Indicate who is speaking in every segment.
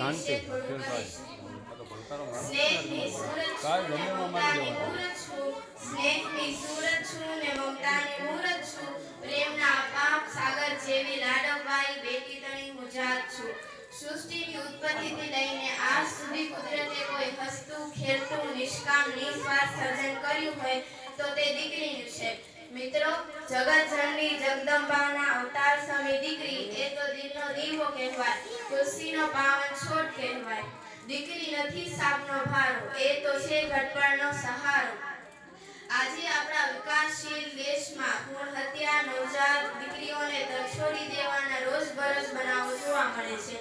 Speaker 1: વિશે થોડું કહીશ। સ્નેહની સુરત છું ને મમતાની મૂરત છું, સ્નેહની સુરત છું ને મમતાની મૂરત છું, પ્રેમના અપાપ સાગર જેવી લાડકવાઈ બેટી તણી હું જાત છું। સૃષ્ટિની ઉત્પત્તિથી લઈને આજ સુધી કુદરતે કોઈ હસતું ખેલતું નિષ્કામ નિસ્વાર્થ સર્જન કર્યું હોય તો તે દીકરીનું છે। મિત્રો, જગતજનની જગદંબાના અવતાર સમી દીકરી એ તો દિલનો દીવો કહેવાય, તુલસીનો પાવન છોડ કહેવાય। દીકરી નથી સાપનો ભારો, એ તો છે ઘટપણનો સહારો। આજે આપણા વિકાસશીલ દેશમાં ભ્રૂણ હત્યા, નવજાત દીકરીઓને તરછોડી દેવાના રોજબરોજ બનાવો જોવા મળે છે।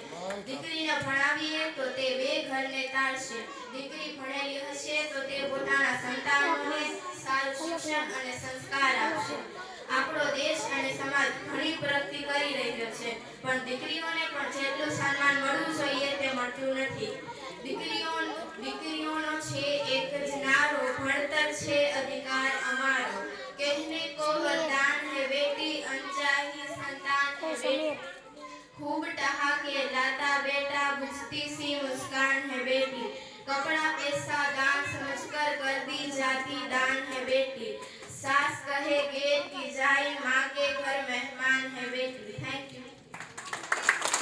Speaker 1: દીકરીને ભણાવીએ તો તે બે ઘરને તાળશે, દીકરી ભણેલી હશે તો તે પોતાના સંતાનોને સારું શિક્ષણ અને સંસ્કાર આપશે। આપણો દેશ અને સમાજ ઘણી પ્રગતિ કરી રહ્યો છે, પણ દીકરીઓને પણ જેટલું સન્માન મળવું જોઈએ તે મળતું નથી। દીકરીઓનો છે એક જ નારો, ભણતર છે અધિકાર અમારો, કહેને કો वरदान है बेटी, अनचाही संतान है बेटी, खूब ठहाके लाता बेटा, बुझती सी मुस्कान है बेटी, कपड़ा पैसा दान समझकर कर दी जाती दान है बेटी, सास कहे गेट की जाए माँ